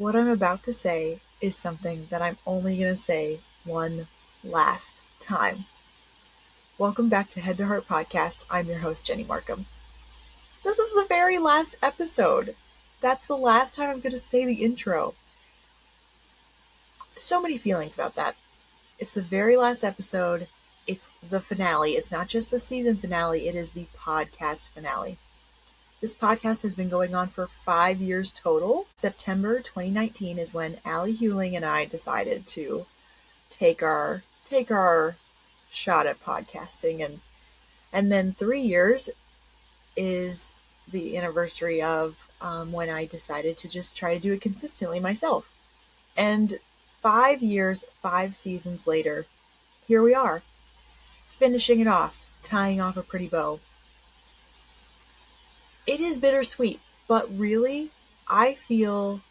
What I'm about to say is something that I'm only going to say one last time. Welcome back to Head to Heart Podcast. I'm your host, Jenny Markham. This is the very last episode. That's the last time I'm going to say the intro. So many feelings about that. It's the very last episode. It's the finale. It's not just the season finale, it is the podcast finale. This podcast has been going on for 5 years total. September 2019 is when Allie Hewling and I decided to take our shot at podcasting, and then 3 years is the anniversary of when I decided to just try to do it consistently myself. And 5 years, 5 seasons later, here we are, finishing it off, tying off a pretty bow. It is bittersweet, but really, I feel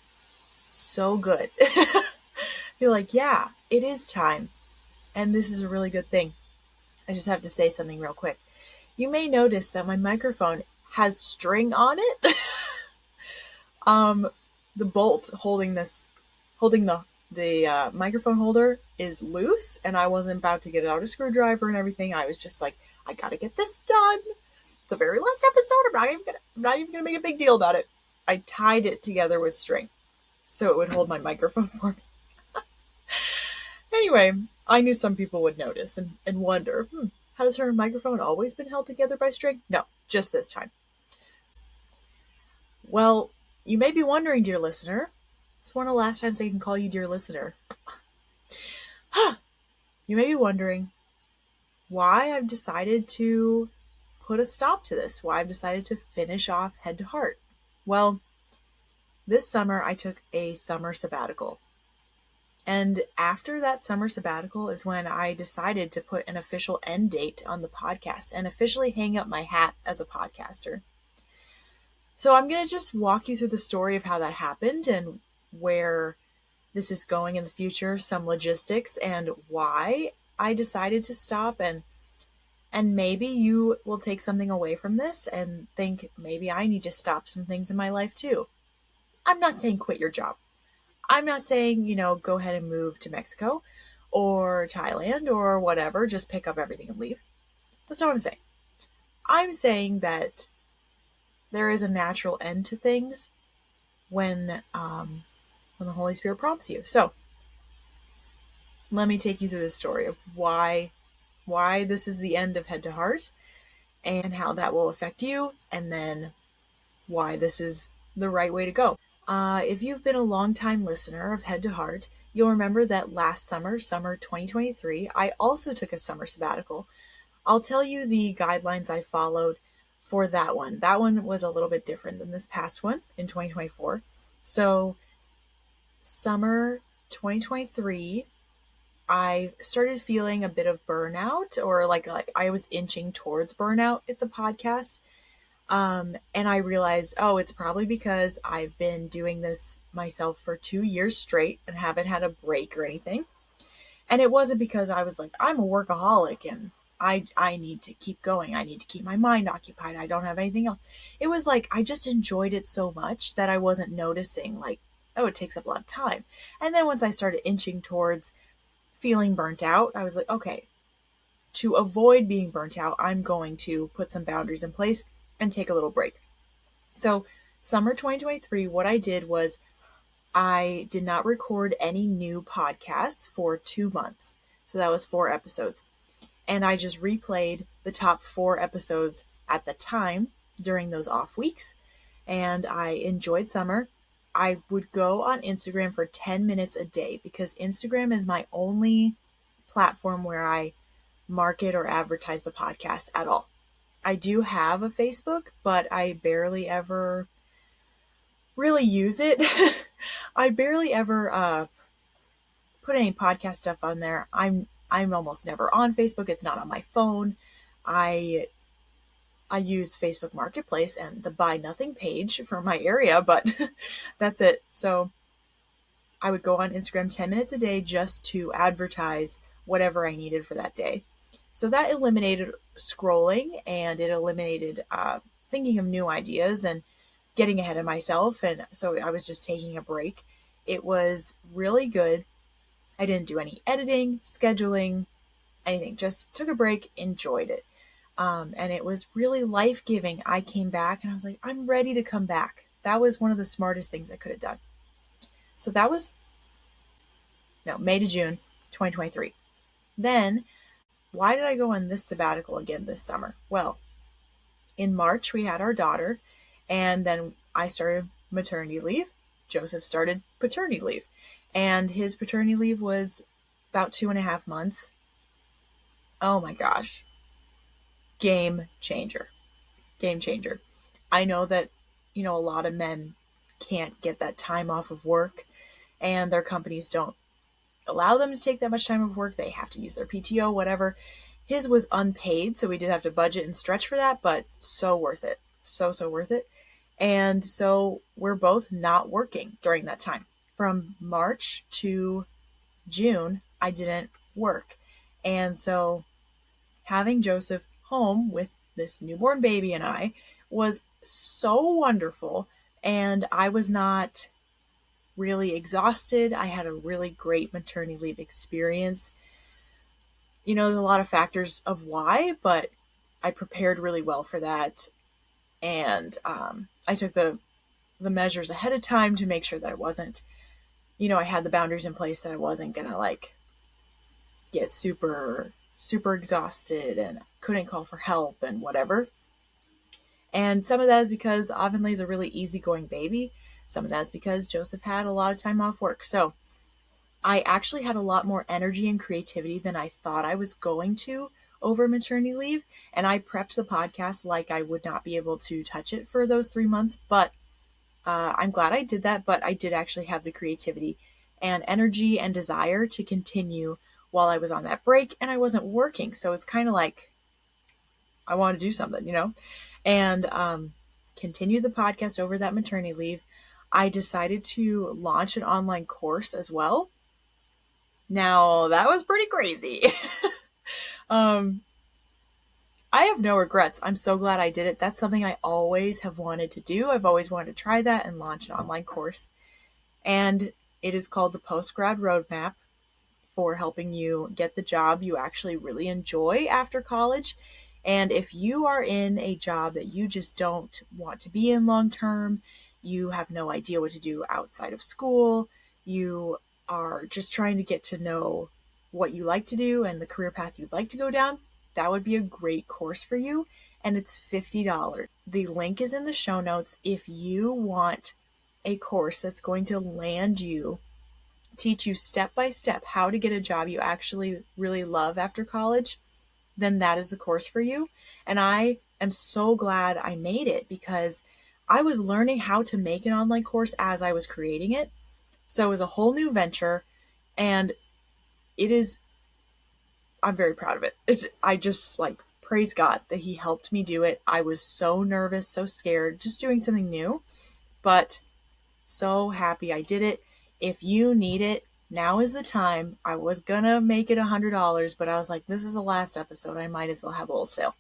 so good. I feel like, yeah, it is time. And this is a really good thing. I just have to say something real quick. You may notice that my microphone has string on it. The bolt holding the microphone holder is loose, and I wasn't about to get out a screwdriver and everything. I was just like, I gotta get this done. The very last episode. I'm not even gonna make a big deal about it. I tied it together with string so it would hold my microphone for me. Anyway, I knew some people would notice and wonder, has her microphone always been held together by string? No, just this time. Well, you may be wondering, dear listener. It's one of the last times I can call you dear listener. You may be wondering why I've decided to put a stop to this, why I've decided to finish off Head to Heart. Well, this summer I took a summer sabbatical. And after that summer sabbatical is when I decided to put an official end date on the podcast and officially hang up my hat as a podcaster. So I'm going to just walk you through the story of how that happened and where this is going in the future, some logistics, and why I decided to stop. And maybe you will take something away from this and think maybe I need to stop some things in my life too. I'm not saying quit your job. I'm not saying, go ahead and move to Mexico or Thailand or whatever, just pick up everything and leave. That's not what I'm saying. I'm saying that there is a natural end to things when the Holy Spirit prompts you. So let me take you through the story of why this is the end of Head to Heart and how that will affect you, and then why this is the right way to go. If you've been a long-time listener of Head to Heart, you'll remember that last summer 2023, I also took a summer sabbatical. I'll tell you the guidelines I followed for that one. That one was a little bit different than this past one in 2024. So summer 2023, I started feeling a bit of burnout, or like I was inching towards burnout at the podcast. And I realized, it's probably because I've been doing this myself for 2 years straight and haven't had a break or anything. And it wasn't because I was like, I'm a workaholic and I need to keep going. I need to keep my mind occupied. I don't have anything else. It was like, I just enjoyed it so much that I wasn't noticing like, it takes up a lot of time. And then once I started inching towards feeling burnt out, I was like, okay, to avoid being burnt out, I'm going to put some boundaries in place and take a little break. So summer 2023, what I did was I did not record any new podcasts for 2 months. So that was 4 episodes. And I just replayed the top 4 episodes at the time during those off weeks. And I enjoyed summer. I would go on Instagram for 10 minutes a day because Instagram is my only platform where I market or advertise the podcast at all. I do have a Facebook, but I barely ever really use it. I barely ever put any podcast stuff on there. I'm almost never on Facebook. It's not on my phone. I use Facebook Marketplace and the Buy Nothing page for my area, but that's it. So I would go on Instagram 10 minutes a day just to advertise whatever I needed for that day. So that eliminated scrolling, and it eliminated thinking of new ideas and getting ahead of myself. And so I was just taking a break. It was really good. I didn't do any editing, scheduling, anything. Just took a break, enjoyed it. And it was really life-giving. I came back and I was like, I'm ready to come back. That was one of the smartest things I could have done. So that was, no, May to June 2023. Then, why did I go on this sabbatical again this summer? Well, in March, we had our daughter, and then I started maternity leave. Joseph started paternity leave, and his paternity leave was about 2.5 months. Oh my gosh. Game changer. Game changer. I know that, a lot of men can't get that time off of work, and their companies don't allow them to take that much time off work. They have to use their PTO, whatever. His was unpaid, so we did have to budget and stretch for that, but so worth it. So, so worth it. And so we're both not working during that time. From March to June, I didn't work. And so having Joseph home with this newborn baby and I was so wonderful. And I was not really exhausted. I had a really great maternity leave experience. There's a lot of factors of why, but I prepared really well for that. And I took the measures ahead of time to make sure that I wasn't, I had the boundaries in place that I wasn't going to get super, super exhausted and couldn't call for help and whatever. And some of that is because Avonlea is a really easygoing baby. Some of that is because Joseph had a lot of time off work. So I actually had a lot more energy and creativity than I thought I was going to over maternity leave. And I prepped the podcast like I would not be able to touch it for those 3 months. But I'm glad I did that. But I did actually have the creativity and energy and desire to continue while I was on that break and I wasn't working. So it's kind of like I want to do something, and continue the podcast over that maternity leave. I decided to launch an online course as well. Now, that was pretty crazy. I have no regrets. I'm so glad I did it. That's something I always have wanted to do. I've always wanted to try that and launch an online course. And it is called the Post-Grad Roadmap, for helping you get the job you actually really enjoy after college. And if you are in a job that you just don't want to be in long term, you have no idea what to do outside of school, you are just trying to get to know what you like to do and the career path you'd like to go down, that would be a great course for you. And it's $50. The link is in the show notes. If you want a course that's going to land you, teach you step by step how to get a job you actually really love after college, then that is the course for you. And I am so glad I made it, because I was learning how to make an online course as I was creating it. So it was a whole new venture, and I'm very proud of it. I just praise God that he helped me do it. I was so nervous, so scared, just doing something new, but so happy I did it. If you need it, now is the time. I was gonna make it $100, but I was like, this is the last episode. I might as well have a little sale.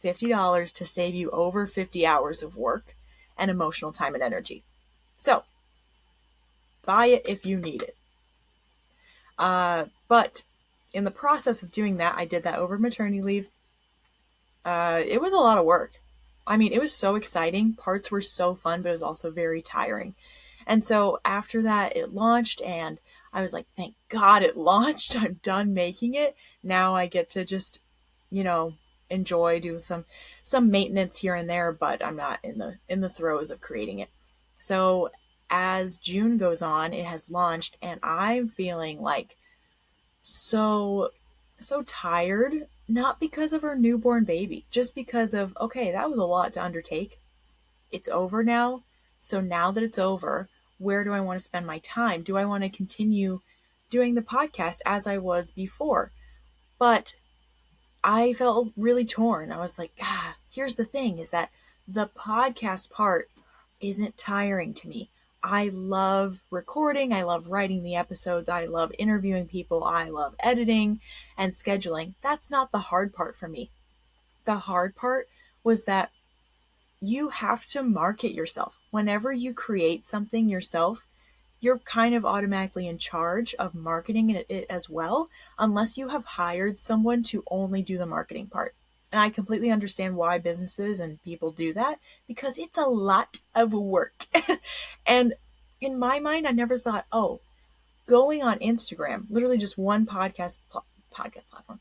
$50 to save you over 50 hours of work and emotional time and energy. So buy it if you need it. But in the process of doing that, I did that over maternity leave. It was a lot of work. I mean, it was so exciting. Parts were so fun, but it was also very tiring. And so after that, it launched, and I was like, thank God it launched. I'm done making it. Now I get to just, enjoy, do some maintenance here and there, but I'm not in the throes of creating it. So as June goes on, it has launched, and I'm feeling so tired, not because of our newborn baby, just because of, okay, that was a lot to undertake. It's over now. So now that it's over, where do I want to spend my time? Do I want to continue doing the podcast as I was before? But I felt really torn. I was like, here's the thing, is that the podcast part isn't tiring to me. I love recording. I love writing the episodes. I love interviewing people. I love editing and scheduling. That's not the hard part for me. The hard part was that you have to market yourself. Whenever you create something yourself, you're kind of automatically in charge of marketing it as well, unless you have hired someone to only do the marketing part. And I completely understand why businesses and people do that, because it's a lot of work. And in my mind, I never thought, oh, going on Instagram, literally just one podcast platform,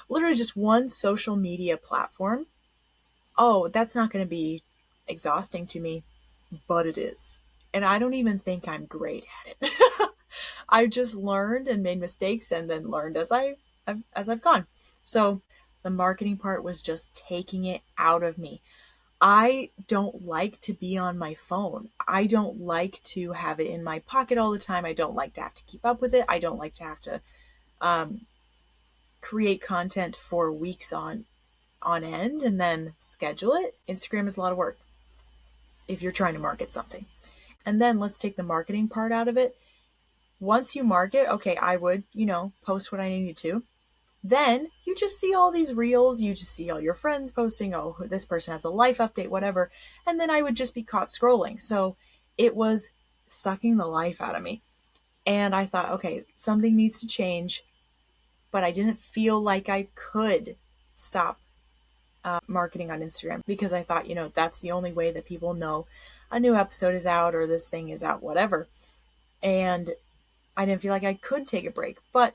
literally just one social media platform, oh, that's not going to be exhausting to me, but it is. And I don't even think I'm great at it. I just learned and made mistakes and then learned as I've gone. So the marketing part was just taking it out of me. I don't like to be on my phone. I don't like to have it in my pocket all the time. I don't like to have to keep up with it. I don't like to have to create content for weeks on end and then schedule it. Instagram is a lot of work if you're trying to market something. And then let's take the marketing part out of it. Once you market, okay, I would, post what I needed to. Then you just see all these reels, you just see all your friends posting, oh, this person has a life update, whatever. And then I would just be caught scrolling. So it was sucking the life out of me. And I thought, okay, something needs to change. But I didn't feel like I could stop marketing on Instagram, because I thought, that's the only way that people know a new episode is out or this thing is out, whatever. And I didn't feel like I could take a break, but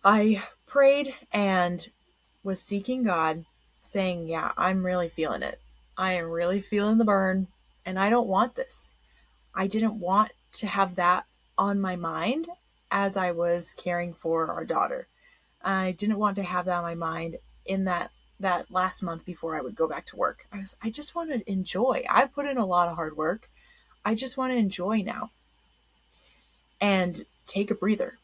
I prayed and was seeking God, saying, yeah, I'm really feeling it. I am really feeling the burn, and I don't want this. I didn't want to have that on my mind as I was caring for our daughter. I didn't want to have that on my mind in that last month before I would go back to work. I just want to enjoy. I put in a lot of hard work. I just want to enjoy now and take a breather.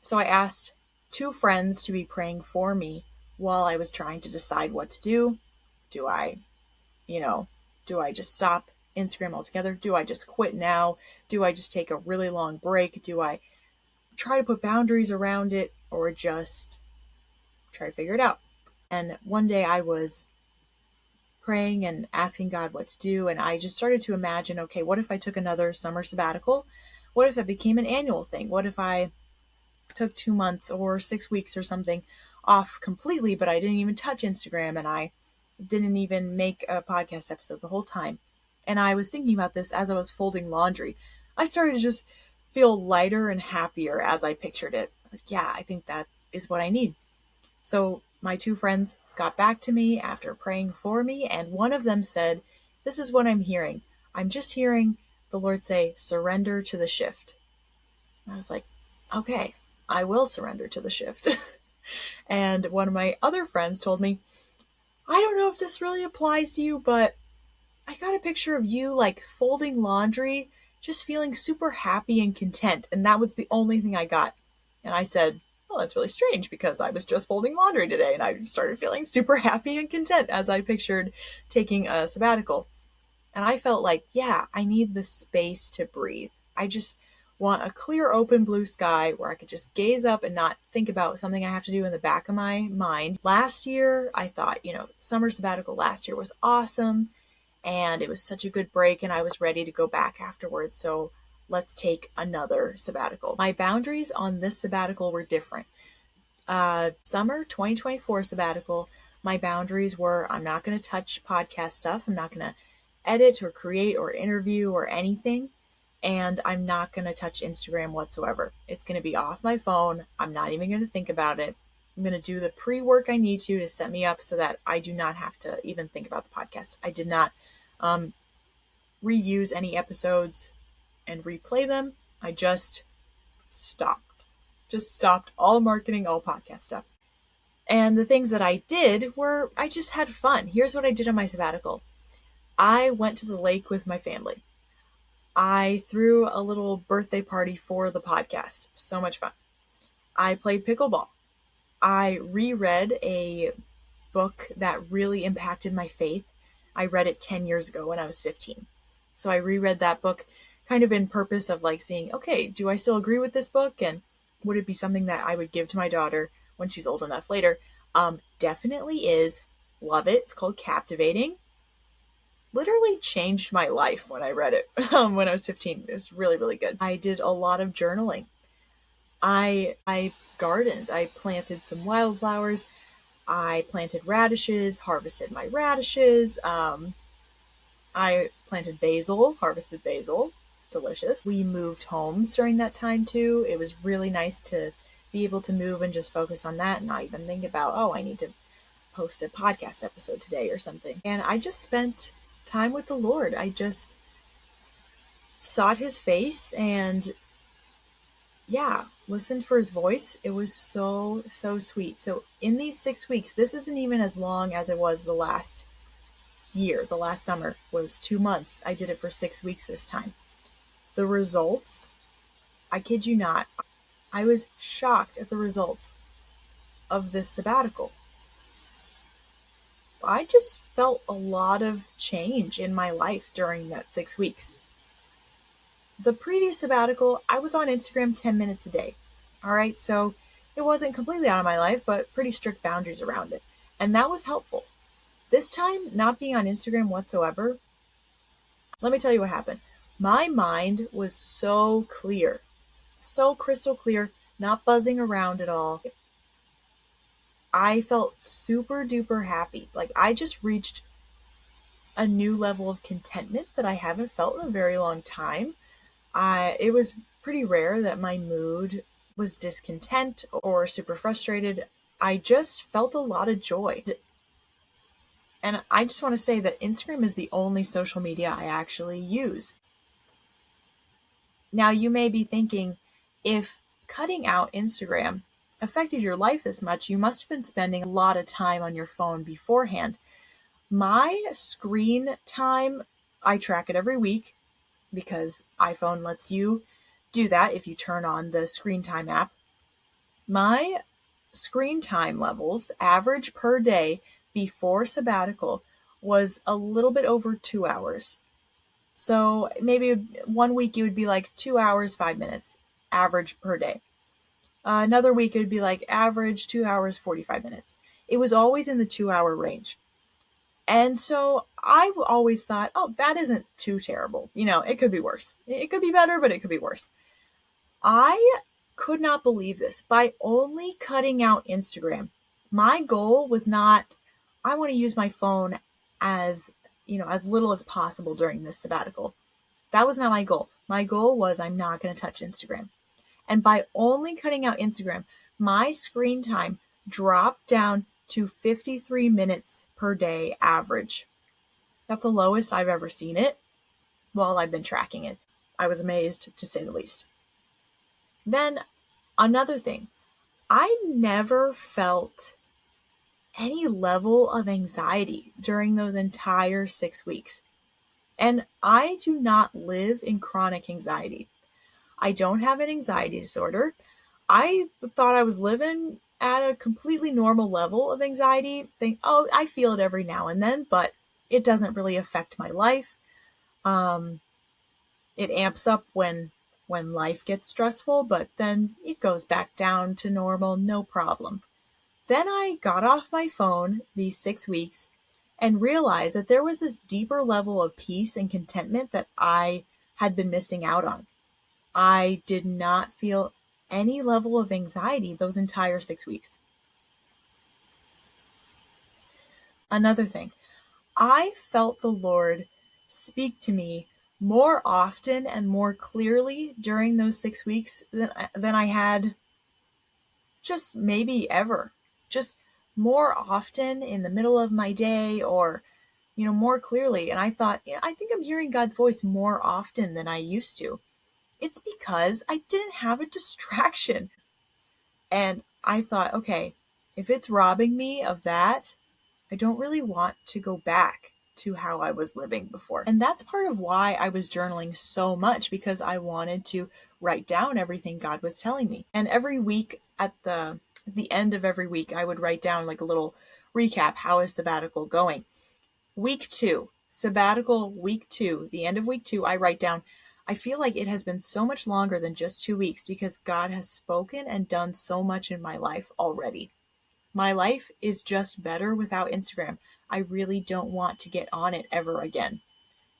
So I asked 2 friends to be praying for me while I was trying to decide what to do. Do I just stop Instagram altogether? Do I just quit now? Do I just take a really long break? Do I try to put boundaries around it, or just try to figure it out? And one day I was praying and asking God what to do, and I just started to imagine, okay, what if I took another summer sabbatical? What if it became an annual thing? What if I took 2 months or 6 weeks or something off completely, but I didn't even touch Instagram and I didn't even make a podcast episode the whole time? And I was thinking about this as I was folding laundry. I started to just feel lighter and happier as I pictured it. Like, yeah, I think that is what I need. So my 2 friends got back to me after praying for me, and one of them said, this is what I'm hearing. I'm just hearing the Lord say, surrender to the shift. And I was like, okay, I will surrender to the shift. And one of my other friends told me, I don't know if this really applies to you, but I got a picture of you like folding laundry, just feeling super happy and content. And that was the only thing I got. And I said, well, that's really strange, because I was just folding laundry today and I started feeling super happy and content as I pictured taking a sabbatical. And I felt like, yeah, I need the space to breathe. I just want a clear, open blue sky where I could just gaze up and not think about something I have to do in the back of my mind. Last year, I thought, summer sabbatical last year was awesome and it was such a good break and I was ready to go back afterwards. So let's take another sabbatical. My boundaries on this sabbatical were different. Summer 2024 sabbatical, my boundaries were, I'm not going to touch podcast stuff. I'm not going to edit or create or interview or anything. And I'm not going to touch Instagram whatsoever. It's going to be off my phone. I'm not even going to think about it. I'm going to do the pre-work I need to set me up so that I do not have to even think about the podcast. I did not reuse any episodes and replay them. I just stopped. Just stopped all marketing, all podcast stuff. And the things that I did were, I just had fun. Here's what I did on my sabbatical. I went to the lake with my family. I threw a little birthday party for the podcast. So much fun. I played pickleball. I reread a book that really impacted my faith. I read it 10 years ago when I was 15. So I reread that book kind of in purpose of like seeing, okay, do I still agree with this book? And would it be something that I would give to my daughter when she's old enough later? Definitely is. Love it. It's called Captivating. literally changed my life when I read it when I was 15. It was really, really good. I did a lot of journaling. I gardened. I planted some wildflowers. I planted radishes, harvested my radishes. I planted basil, harvested basil. Delicious. We moved homes during that time too. It was really nice to be able to move and just focus on that and not even think about, oh, I need to post a podcast episode today or something. And I just spent time with the Lord. I just sought his face and listened for his voice. It was so, so sweet. So in these 6 weeks, this isn't even as long as it was the last year. The last summer was 2 months. I did it for 6 weeks this time. The results, I kid you not, I was shocked at the results of this sabbatical. I just felt a lot of change in my life during that 6 weeks. The previous sabbatical, I was on Instagram 10 minutes a day. All right, so it wasn't completely out of my life, but pretty strict boundaries around it. And that was helpful. This time, not being on Instagram whatsoever, let me tell you what happened. My mind was so clear, so crystal clear, not buzzing around at all. I felt super duper happy. Like I just reached a new level of contentment that I haven't felt in a very long time. It was pretty rare that my mood was discontent or super frustrated. I just felt a lot of joy. And I just want to say that Instagram is the only social media I actually use. Now, you may be thinking, if cutting out Instagram affected your life this much, you must have been spending a lot of time on your phone beforehand. My screen time, I track it every week because iPhone lets you do that if you turn on the screen time app. My screen time levels, average per day before sabbatical, was a little bit over 2 hours. So maybe 1 week it would be like 2 hours, 5 minutes, average per day. Another week it would be like average 2 hours, 45 minutes. It was always in the 2 hour range. And so I always thought, oh, that isn't too terrible. It could be worse. It could be better, but it could be worse. I could not believe this. By only cutting out Instagram, my goal was not, I want to use my phone as little as possible during this sabbatical. That was not my goal. My goal was I'm not going to touch Instagram. And by only cutting out Instagram, my screen time dropped down to 53 minutes per day average. That's the lowest I've ever seen it while I've been tracking it. I was amazed, to say the least. Then another thing, I never felt any level of anxiety during those entire 6 weeks. And I do not live in chronic anxiety. I don't have an anxiety disorder. I thought I was living at a completely normal level of anxiety. I feel it every now and then, but it doesn't really affect my life. It amps up when life gets stressful, but then it goes back down to normal, no problem. Then I got off my phone these 6 weeks and realized that there was this deeper level of peace and contentment that I had been missing out on. I did not feel any level of anxiety those entire 6 weeks. Another thing, I felt the Lord speak to me more often and more clearly during those 6 weeks than I had just maybe ever. Just more often in the middle of my day or, more clearly. And I thought, I think I'm hearing God's voice more often than I used to. It's because I didn't have a distraction. And I thought, okay, if it's robbing me of that, I don't really want to go back to how I was living before. And that's part of why I was journaling so much, because I wanted to write down everything God was telling me. And every week at the end of every week, I would write down like a little recap. How is sabbatical going? Week 2, sabbatical week 2, the end of week 2, I write down, I feel like it has been so much longer than just 2 weeks because God has spoken and done so much in my life already. My life is just better without Instagram. I really don't want to get on it ever again.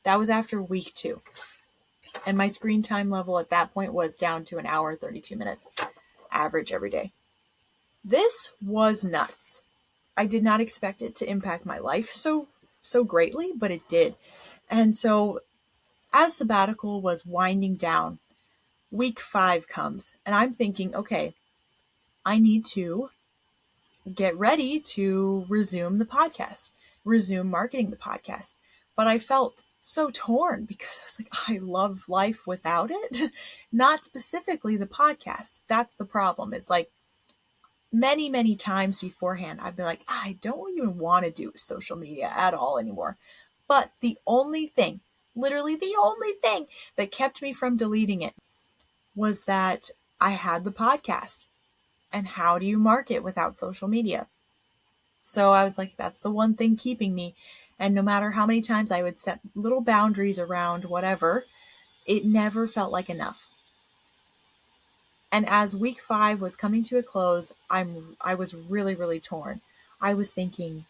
That was after week 2. And my screen time level at that point was down to an hour, 32 minutes average every day. This was nuts. I did not expect it to impact my life so greatly, but it did. And so as sabbatical was winding down, week 5 comes, and I'm thinking, okay, I need to get ready to resume the podcast, resume marketing the podcast. But I felt so torn because I was like, I love life without it. Not specifically the podcast. That's the problem. It's like many, many times beforehand, I've been like, I don't even want to do social media at all anymore. But the only thing, literally the only thing that kept me from deleting it was that I had the podcast. And how do you market without social media? So I was like, that's the one thing keeping me. And no matter how many times I would set little boundaries around whatever, it never felt like enough. And as week 5 was coming to a close, I was really, really torn. I was thinking,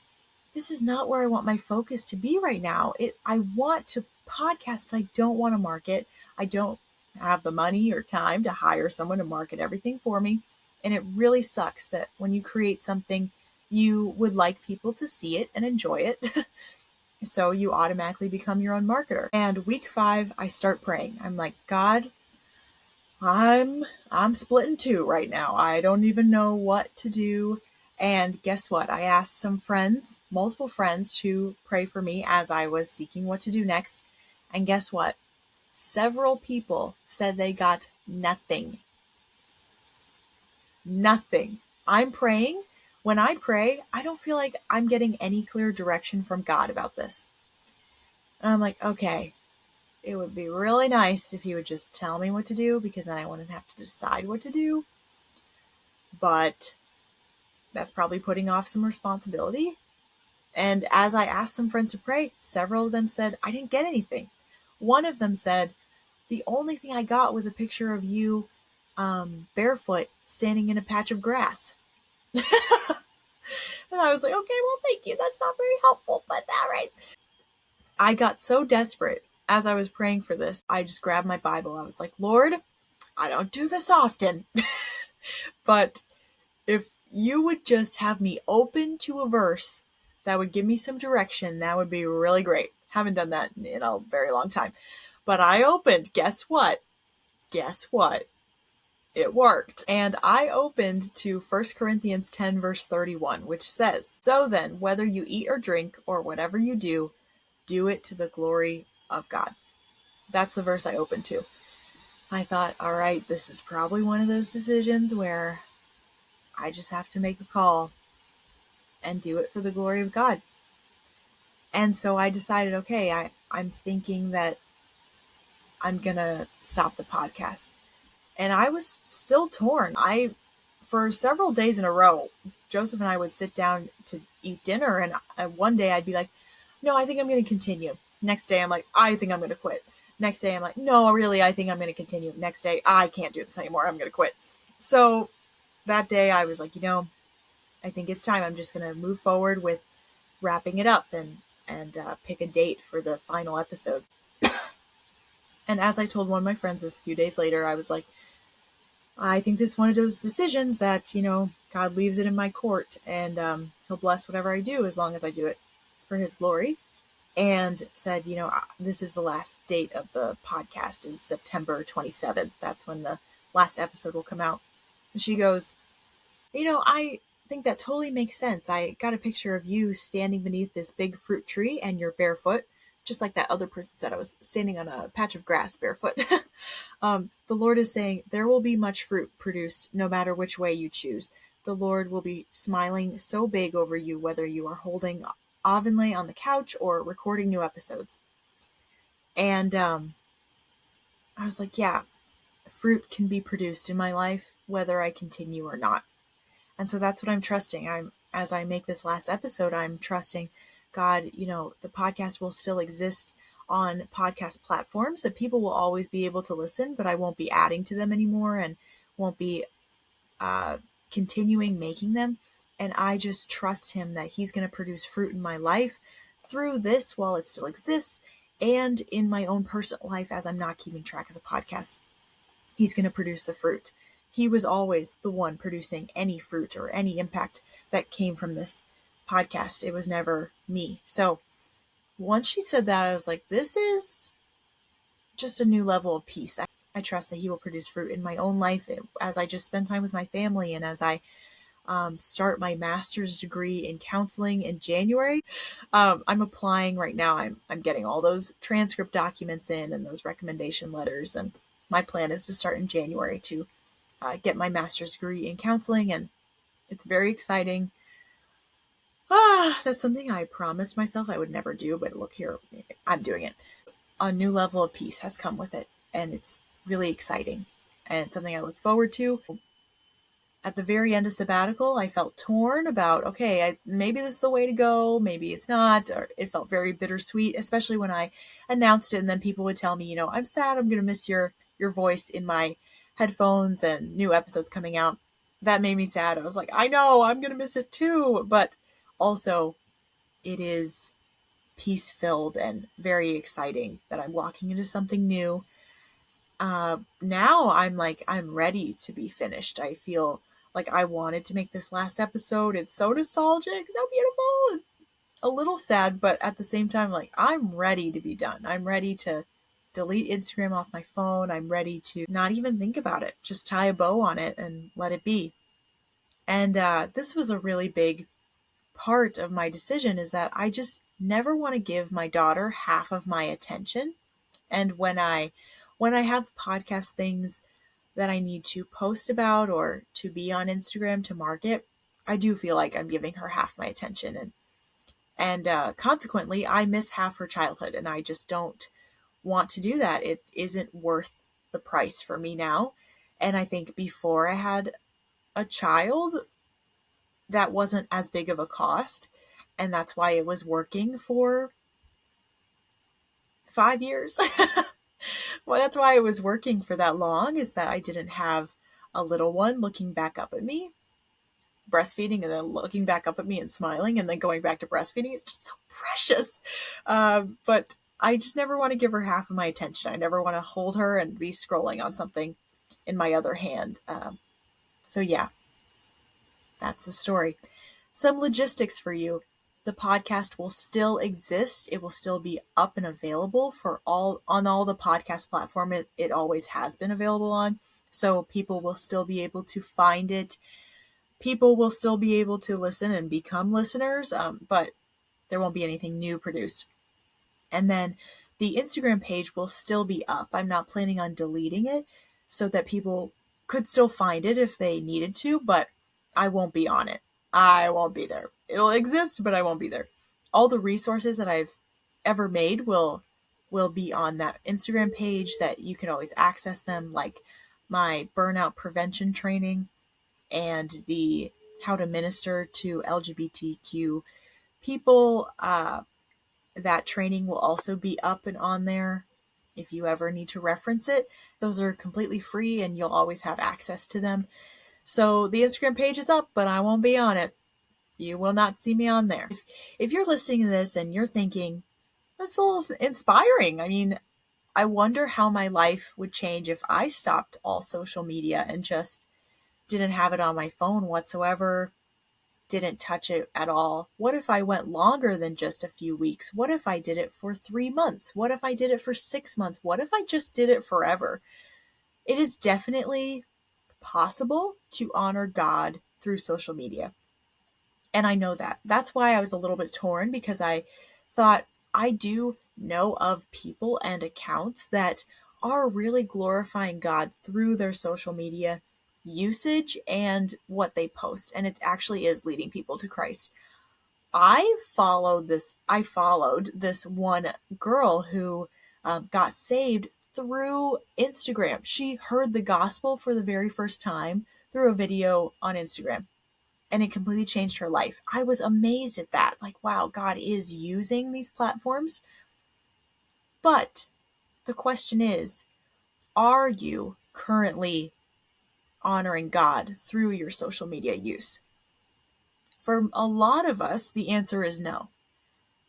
this is not where I want my focus to be right now. I want to podcast, but I don't want to market. I don't have the money or time to hire someone to market everything for me. And it really sucks that when you create something, you would like people to see it and enjoy it. So you automatically become your own marketer. And week 5, I start praying. I'm like, God, I'm split in two right now. I don't even know what to do. And guess what? I asked some friends, multiple friends, to pray for me as I was seeking what to do next. And guess what? Several people said they got nothing. Nothing. I'm praying. When I pray, I don't feel like I'm getting any clear direction from God about this. And I'm like, okay, it would be really nice if he would just tell me what to do, because then I wouldn't have to decide what to do. But that's probably putting off some responsibility. And as I asked some friends to pray, several of them said, I didn't get anything. One of them said, the only thing I got was a picture of you barefoot standing in a patch of grass. And I was like, okay, well, thank you. That's not very helpful, but all right. I got so desperate as I was praying for this. I just grabbed my Bible. I was like, Lord, I don't do this often, but if you would just have me open to a verse that would give me some direction, that would be really great. Haven't done that in a very long time. But I opened. Guess what? It worked. And I opened to 1 Corinthians 10, verse 31, which says, so then, whether you eat or drink or whatever you do, do it to the glory of God. That's the verse I opened to. I thought, all right, this is probably one of those decisions where I just have to make a call and do it for the glory of God. And so I decided, okay, I'm thinking that I'm going to stop the podcast. And I was still torn. For several days in a row, Joseph and I would sit down to eat dinner, and one day I'd be like, no, I think I'm going to continue. Next day, I'm like, I think I'm going to quit. Next day, I'm like, no, really, I think I'm going to continue. Next day, I can't do this anymore. I'm going to quit. So that day I was like, I think it's time. I'm just going to move forward with wrapping it up and pick a date for the final episode. And as I told one of my friends this a few days later, I was like, I think this is one of those decisions that, God leaves it in my court, and he'll bless whatever I do as long as I do it for his glory. And said, this is the last date of the podcast is September 27th. That's when the last episode will come out. And she goes, I think that totally makes sense. I got a picture of you standing beneath this big fruit tree and you're barefoot, just like that other person said. I was standing on a patch of grass barefoot. The Lord is saying there will be much fruit produced no matter which way you choose. The Lord will be smiling so big over you, whether you are holding Avonlay on the couch or recording new episodes. And I was like, yeah, fruit can be produced in my life, whether I continue or not. And so that's what I'm trusting. As I make this last episode, I'm trusting God, the podcast will still exist on podcast platforms, that people will always be able to listen, but I won't be adding to them anymore and won't be continuing making them. And I just trust him that he's going to produce fruit in my life through this while it still exists, and in my own personal life, as I'm not keeping track of the podcast, he's going to produce the fruit. He was always the one producing any fruit or any impact that came from this podcast. It was never me. So once she said that, I was like, this is just a new level of peace. I trust that he will produce fruit in my own life as I just spend time with my family and as I start my master's degree in counseling in January. I'm applying right now. I'm getting all those transcript documents in and those recommendation letters. And my plan is to start in January to get my master's degree in counseling. And it's very exciting. That's something I promised myself I would never do. But look here, I'm doing it. A new level of peace has come with it. And it's really exciting. And it's something I look forward to. At the very end of sabbatical, I felt torn about, okay, maybe this is the way to go, maybe it's not, or it felt very bittersweet, especially when I announced it and then people would tell me, I'm sad, I'm going to miss your voice in my headphones and new episodes coming out. That made me sad. I was like, I know, I'm going to miss it too. But also, it is peace-filled and very exciting that I'm walking into something new. Now I'm ready to be finished. I feel like I wanted to make this last episode. It's so nostalgic, so beautiful, and a little sad, but at the same time, I'm ready to be done. I'm ready to delete Instagram off my phone. I'm ready to not even think about it, just tie a bow on it and let it be. And this was a really big part of my decision, is that I just never want to give my daughter half of my attention. And when I have podcast things that I need to post about or to be on Instagram to market, I do feel like I'm giving her half my attention. And consequently, I miss half her childhood. And I just don't want to do that. It isn't worth the price for me now. And I think before I had a child, that wasn't as big of a cost. And that's why it was working for 5 years. Well, that's why it was working for that long, is that I didn't have a little one looking back up at me, breastfeeding, and then looking back up at me and smiling, and then going back to breastfeeding. It's just so precious. But I just never want to give her half of my attention. I never want to hold her and be scrolling on something in my other hand. So yeah, that's the story. Some logistics for you. The podcast will still exist. It will still be up and available on all the podcast platform it always has been available on. So people will still be able to find it. People will still be able to listen and become listeners, but there won't be anything new produced. And then the Instagram page will still be up. I'm not planning on deleting it so that people could still find it if they needed to, but I won't be on it. I won't be there. It'll exist, but I won't be there. All the resources that I've ever made will be on that Instagram page, that you can always access them, like my burnout prevention training and the how to minister to LGBTQ people. That training will also be up and on there if you ever need to reference it. Those are completely free and you'll always have access to them. So the Instagram page is up, but I won't be on it. You will not see me on there. If you're listening to this and you're thinking, that's a little inspiring. I mean, I wonder how my life would change if I stopped all social media and just didn't have it on my phone whatsoever, didn't touch it at all. What if I went longer than just a few weeks? What if I did it for 3 months? What if I did it for 6 months? What if I just did it forever? It is definitely possible to honor God through social media. And I know that. That's why I was a little bit torn, because I thought, I do know of people and accounts that are really glorifying God through their social media usage and what they post. And it actually is leading people to Christ. I followed this one girl who got saved through Instagram. She heard the gospel for the very first time through a video on Instagram, and it completely changed her life. I was amazed at that. Like, wow, God is using these platforms. But the question is, are you currently honoring God through your social media use? For a lot of us, the answer is no.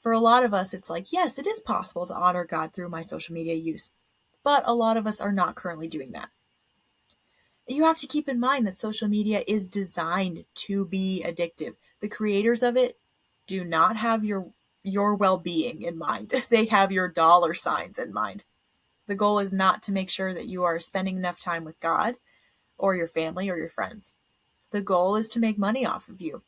For a lot of us, it's like, yes, it is possible to honor God through my social media use, but a lot of us are not currently doing that. You have to keep in mind that social media is designed to be addictive. The creators of it do not have your well-being in mind. They have your dollar signs in mind. The goal is not to make sure that you are spending enough time with God or your family or your friends. The goal is to make money off of you.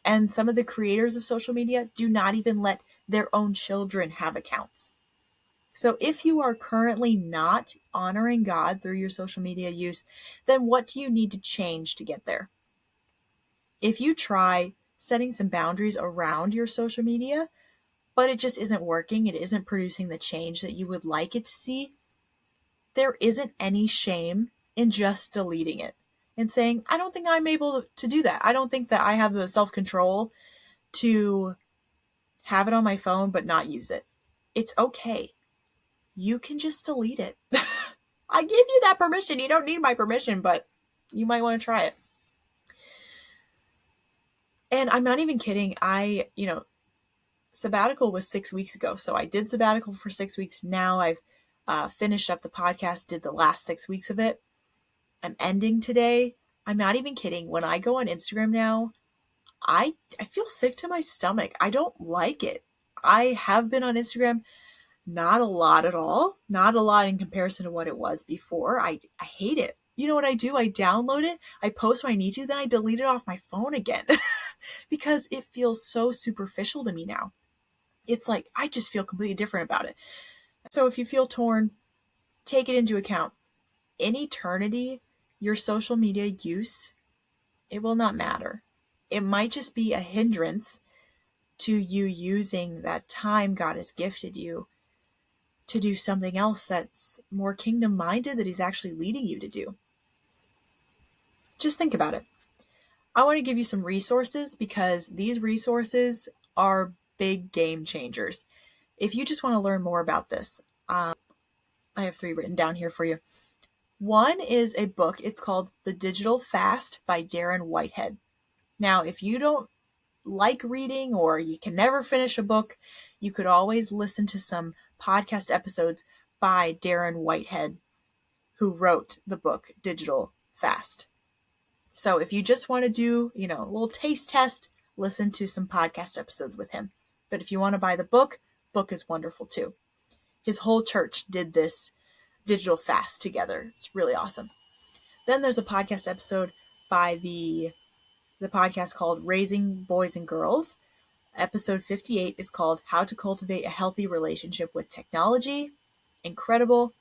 And some of the creators of social media do not even let their own children have accounts. So if you are currently not honoring God through your social media use, then what do you need to change to get there? If you try setting some boundaries around your social media, but it just isn't working, it isn't producing the change that you would like it to see, there isn't any shame in just deleting it and saying, I don't think I'm able to do that. I don't think that I have the self-control to have it on my phone but not use it. It's okay. You can just delete it. I give you that permission. You don't need my permission, but you might want to try it. And I'm not even kidding. Sabbatical was 6 weeks ago. So I did sabbatical for 6 weeks. Now I've finished up the podcast, did the last 6 weeks of it. I'm ending today. I'm not even kidding. When I go on Instagram now, I feel sick to my stomach. I don't like it. I have been on Instagram, not a lot at all. Not a lot in comparison to what it was before. I hate it. You know what I do? I download it, I post when I need to, then I delete it off my phone again because it feels so superficial to me now. It's like, I just feel completely different about it. So if you feel torn, take it into account. In eternity, your social media use, it will not matter. It might just be a hindrance to you using that time God has gifted you to do something else that's more kingdom-minded that He's actually leading you to do. Just think about it. I want to give you some resources because these resources are big game changers. If you just want to learn more about this, I have 3 written down here for you. One is a book. It's called The Digital Fast by Darren Whitehead. Now, if you don't like reading or you can never finish a book, you could always listen to some podcast episodes by Darren Whitehead, who wrote the book Digital Fast. So if you just want to do, a little taste test, listen to some podcast episodes with him. But if you want to buy the book is wonderful too. His whole church did this digital fast together. It's really awesome. Then there's a podcast episode by the podcast called Raising Boys and Girls. Episode 58 is called How to Cultivate a Healthy Relationship with Technology. Incredible.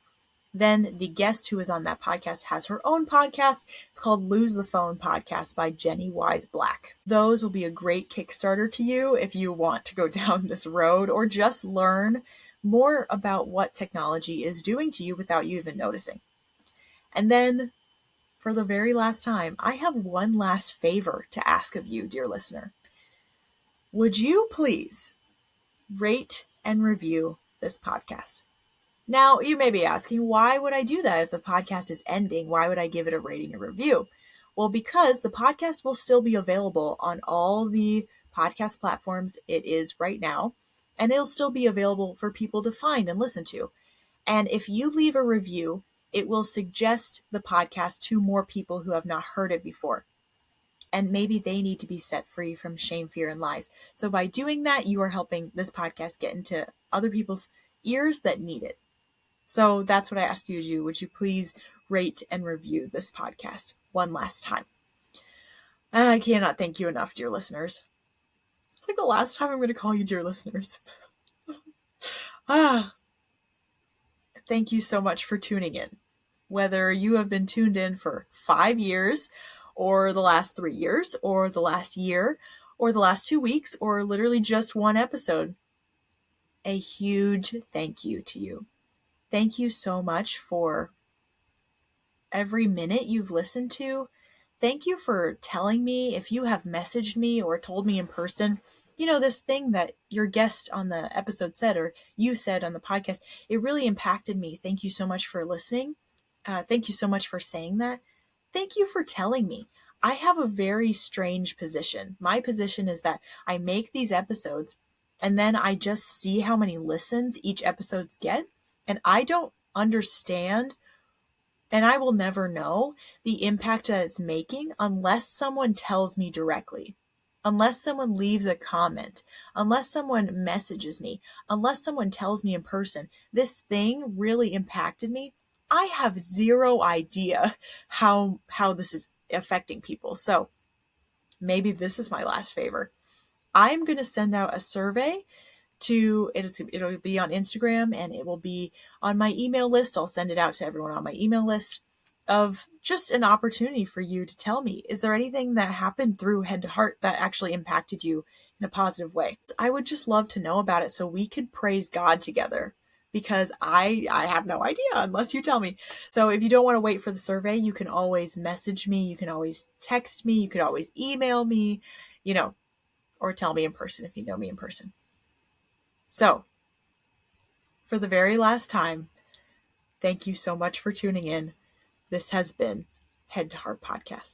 Then the guest who is on that podcast has her own podcast. It's called Lose the Phone Podcast by Jenny Wise Black. Those will be a great Kickstarter to you if you want to go down this road or just learn more about what technology is doing to you without you even noticing. And then for the very last time, I have one last favor to ask of you, dear listener. Would you please rate and review this podcast? Now, you may be asking, why would I do that if the podcast is ending? Why would I give it a rating and review? Well, because the podcast will still be available on all the podcast platforms it is right now, and it'll still be available for people to find and listen to. And if you leave a review, it will suggest the podcast to more people who have not heard it before. And maybe they need to be set free from shame, fear, and lies. So by doing that, you are helping this podcast get into other people's ears that need it. So that's what I ask you to do. Would you please rate and review this podcast one last time? I cannot thank you enough, dear listeners. It's like the last time I'm going to call you dear listeners. Thank you so much for tuning in. Whether you have been tuned in for 5 years, or the last 3 years, or the last year, or the last 2 weeks, or literally just one episode, a huge thank you to you. Thank you so much for every minute you've listened to. Thank you for telling me if you have messaged me or told me in person, this thing that your guest on the episode said or you said on the podcast, it really impacted me. Thank you so much for listening. Thank you so much for saying that. Thank you for telling me. I have a very strange position. My position is that I make these episodes and then I just see how many listens each episodes get, and I don't understand, and I will never know the impact that it's making unless someone tells me directly, unless someone leaves a comment, unless someone messages me, unless someone tells me in person, this thing really impacted me. I have zero idea how this is affecting people. So maybe this is my last favor. I'm going to send out a survey it'll be on Instagram, and it will be on my email list. I'll send it out to everyone on my email list, of just an opportunity for you to tell me, is there anything that happened through Head to Heart that actually impacted you in a positive way? I would just love to know about it so we could praise God together, because I have no idea unless you tell me. So if you don't want to wait for the survey, you can always message me, you can always text me, you could always email me, or tell me in person if you know me in person. So, for the very last time, thank you so much for tuning in. This has been Head to Heart Podcast.